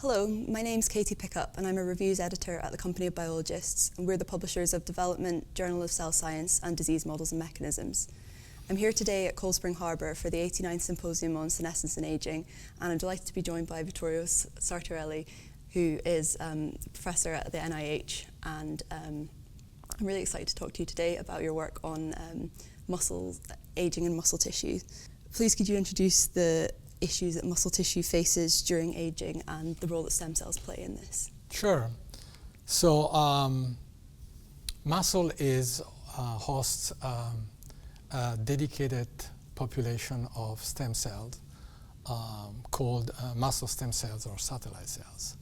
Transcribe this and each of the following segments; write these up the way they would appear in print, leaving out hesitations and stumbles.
Hello, my name's Katie Pickup and I'm a reviews editor at the Company of Biologists, and we're the publishers of Development, Journal of Cell Science and Disease Models and Mechanisms. I'm here today at Cold Spring Harbour for the 89th Symposium on Senescence and Ageing, and I'm delighted to be joined by Vittorio Sartorelli, who is professor at the NIH, and I'm really excited to talk to you today about your work on muscle ageing and muscle tissue. Please could you introduce the issues that muscle tissue faces during aging and the role that stem cells play in this? Sure. So muscle hosts a dedicated population of stem cells called muscle stem cells or satellite cells.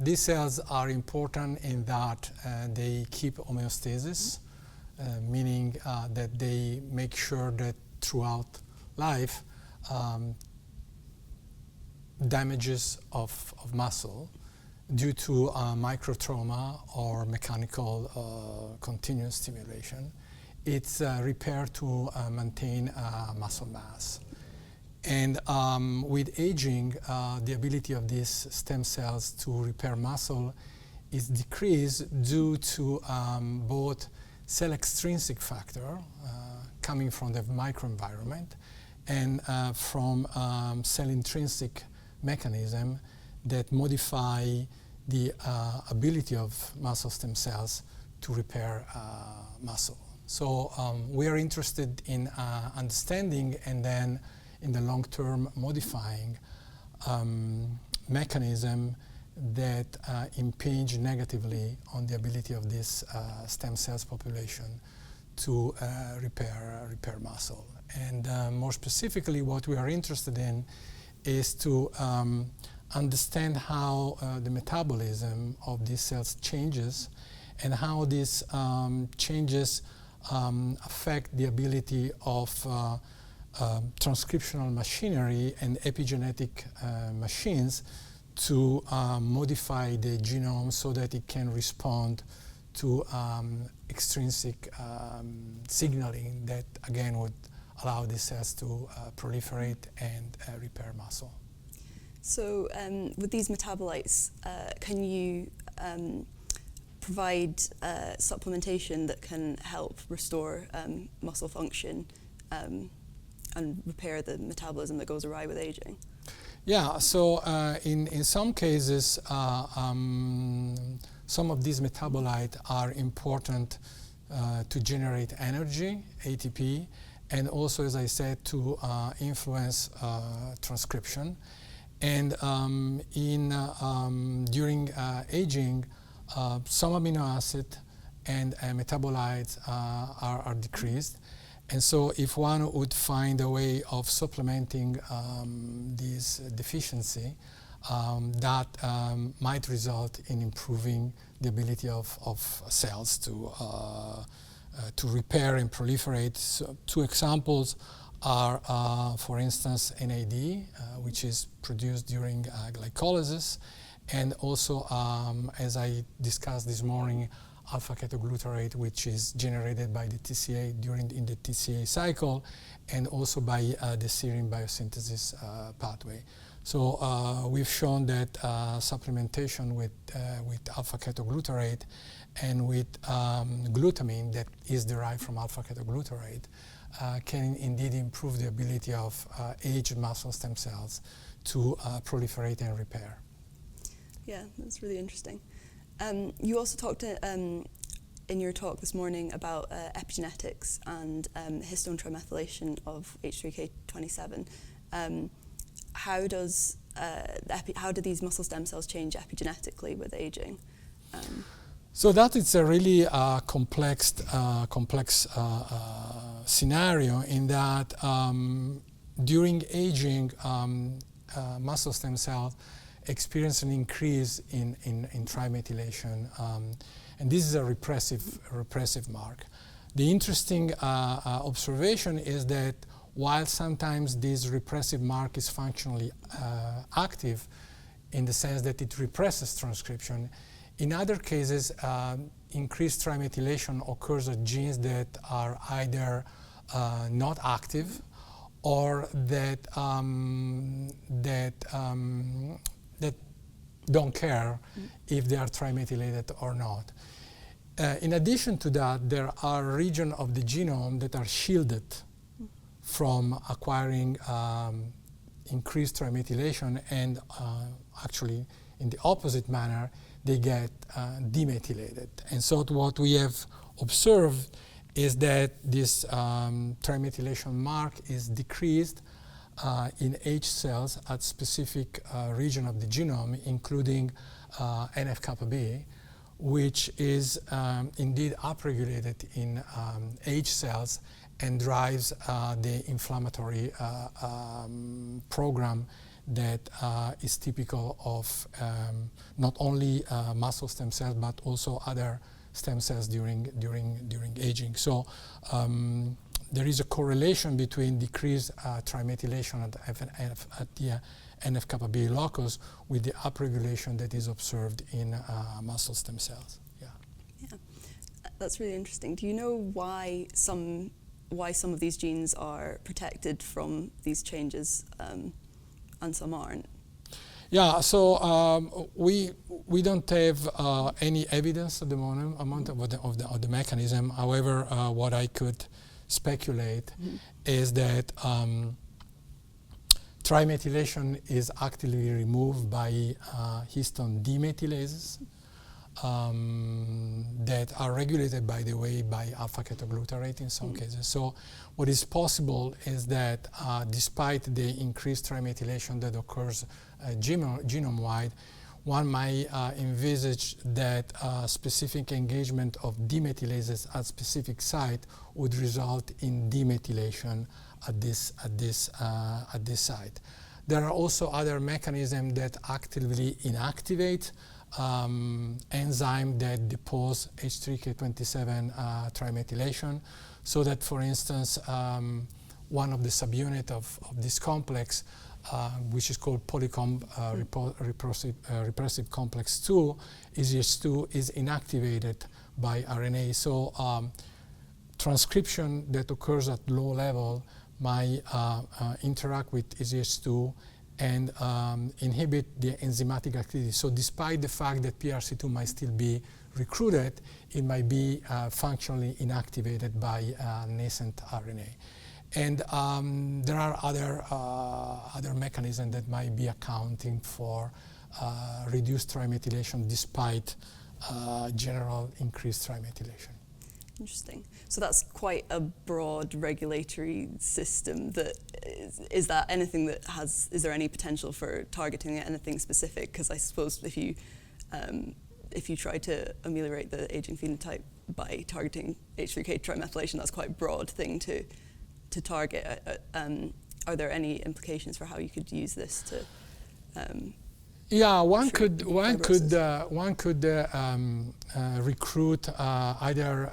These cells are important in that they keep homeostasis, meaning that they make sure that throughout life damages of muscle due to microtrauma or mechanical continuous stimulation, it's repaired to maintain muscle mass. And with aging, the ability of these stem cells to repair muscle is decreased due to both cell extrinsic factor coming from the microenvironment and from cell intrinsic mechanism that modify the ability of muscle stem cells to repair muscle. So we are interested in understanding and then in the long term modifying mechanism that impinge negatively on the ability of this stem cells population to repair muscle. And more specifically, what we are interested in is to understand how the metabolism of these cells changes and how these changes affect the ability of transcriptional machinery and epigenetic machines to modify the genome so that it can respond to extrinsic signaling that again would allow these cells to proliferate and repair muscle. So with these metabolites, can you provide supplementation that can help restore muscle function and repair the metabolism that goes awry with aging? Yeah, so in some cases, some of these metabolites are important to generate energy, ATP, and also, as I said, to influence transcription. And during aging, some amino acid and metabolites are decreased. And so if one would find a way of supplementing this deficiency, that might result in improving the ability of cells to repair and proliferate. So two examples are, for instance, NAD, which is produced during glycolysis, and also, as I discussed this morning, alpha-ketoglutarate, which is generated by the TCA in the TCA cycle, and also by the serine biosynthesis pathway. So we've shown that supplementation with alpha-ketoglutarate and with glutamine that is derived from alpha-ketoglutarate can indeed improve the ability of aged muscle stem cells to proliferate and repair. Yeah, that's really interesting. You also talked in your talk this morning about epigenetics and histone trimethylation of H3K27. How do these muscle stem cells change epigenetically with aging? So that is a really complex scenario in that during aging, muscle stem cells experience an increase in trimethylation, and this is a repressive mark. The interesting observation is that while sometimes this repressive mark is functionally active in the sense that it represses transcription, in other cases increased trimethylation occurs at genes that are either not active or that that don't care if they are trimethylated or not. In addition to that, there are regions of the genome that are shielded from acquiring increased trimethylation, and actually in the opposite manner, they get demethylated. And so what we have observed is that this trimethylation mark is decreased in H cells at specific region of the genome, including NF-κB, which is indeed upregulated in H cells and drives the inflammatory program that is typical of not only muscle stem cells but also other stem cells during aging. So there is a correlation between decreased trimethylation at the NF-κB locus with the upregulation that is observed in muscle stem cells. Yeah. Yeah, that's really interesting. Do you know why some of these genes are protected from these changes and some aren't? Yeah, so we don't have any evidence at the moment of the mechanism. However, what I could speculate is that trimethylation is actively removed by histone demethylases that are regulated, by the way, by alpha-ketoglutarate in some cases. So what is possible is that despite the increased trimethylation that occurs genome-wide, one might envisage that specific engagement of demethylases at specific site would result in demethylation at this site. There are also other mechanisms that actively inactivate enzyme that depose H3K27 trimethylation, so that, for instance, one of the subunits of this complex, which is called polycomb repressive complex 2, EZH2, is inactivated by RNA. So transcription that occurs at low level might interact with EZH2 and inhibit the enzymatic activity. So despite the fact that PRC2 might still be recruited, it might be functionally inactivated by nascent RNA. And there are other mechanisms that might be accounting for reduced trimethylation despite general increased trimethylation. Interesting. So that's quite a broad regulatory system. Is that anything that is there any potential for targeting anything specific? Because I suppose if you try to ameliorate the aging phenotype by targeting H3K trimethylation, that's quite a broad thing to target. Are there any implications for how you could use this to? Yeah, one could recruit either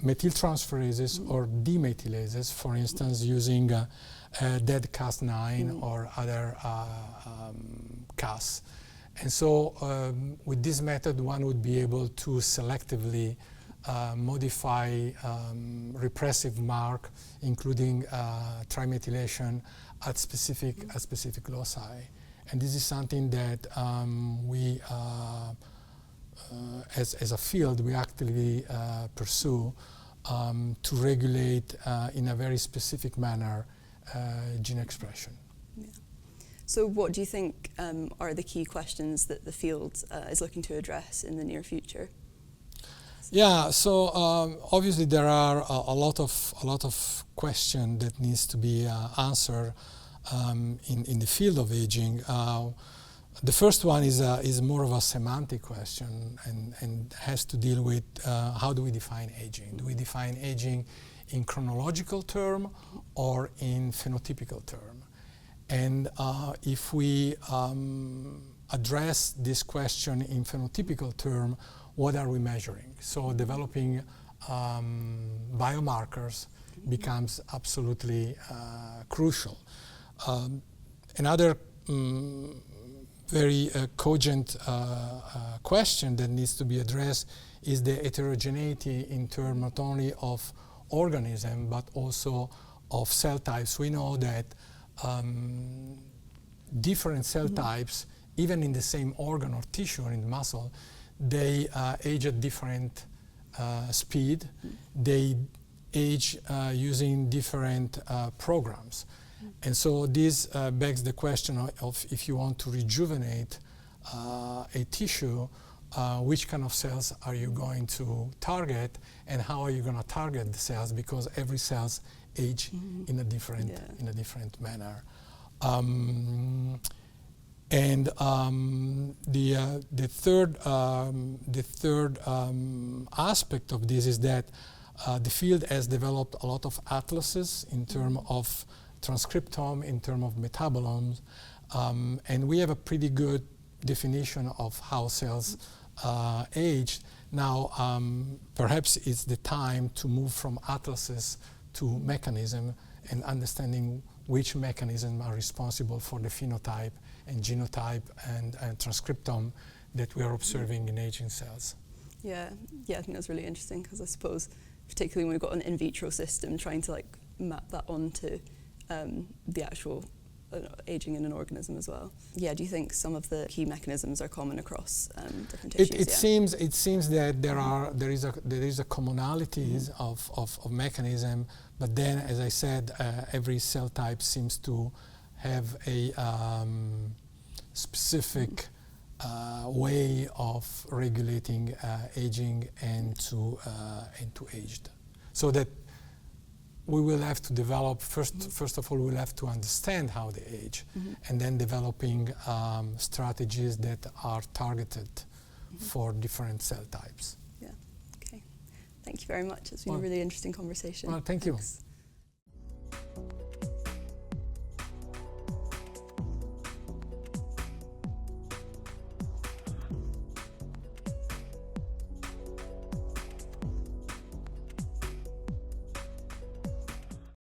methyltransferases or demethylases, for instance, using dead Cas9 or other Cas. And so with this method, one would be able to selectively modify repressive mark, including trimethylation, at specific loci. And this is something that we, as a field, we actively pursue to regulate in a very specific manner gene expression. Yeah. So what do you think are the key questions that the field is looking to address in the near future? Yeah, so obviously there are a lot of questions that needs to be answered in the field of aging. The first one is more of a semantic question and has to deal with how do we define aging? Do we define aging in chronological term or in phenotypical term? And if we address this question in phenotypical term, what are we measuring? So developing biomarkers becomes absolutely crucial. Another very cogent question that needs to be addressed is the heterogeneity in terms not only of organism but also of cell types. We know that different cell types, even in the same organ or tissue or in the muscle, they age at different speed. They age using different programs. And so this begs the question of if you want to rejuvenate a tissue, which kind of cells are you going to target, and how are you going to target the cells, because every cells age in a different manner. The third aspect of this is that the field has developed a lot of atlases in terms of transcriptome, in terms of metabolomes, and we have a pretty good definition of how cells age. Now, perhaps it's the time to move from atlases to mechanism and understanding which mechanisms are responsible for the phenotype and genotype and transcriptome that we are observing in aging cells. Yeah, I think that's really interesting, because I suppose particularly when we've got an in vitro system, trying to like map that onto the actual aging in an organism as well. Yeah, do you think some of the key mechanisms are common across different tissues? It seems that there is a commonalities of mechanism, but then, as I said, every cell type seems to have a specific way of regulating aging and to aged. So that we will have to develop, first of all, we'll have to understand how they age, and then developing strategies that are targeted for different cell types. Yeah, okay. Thank you very much. It's been a really interesting conversation. Well, thank you.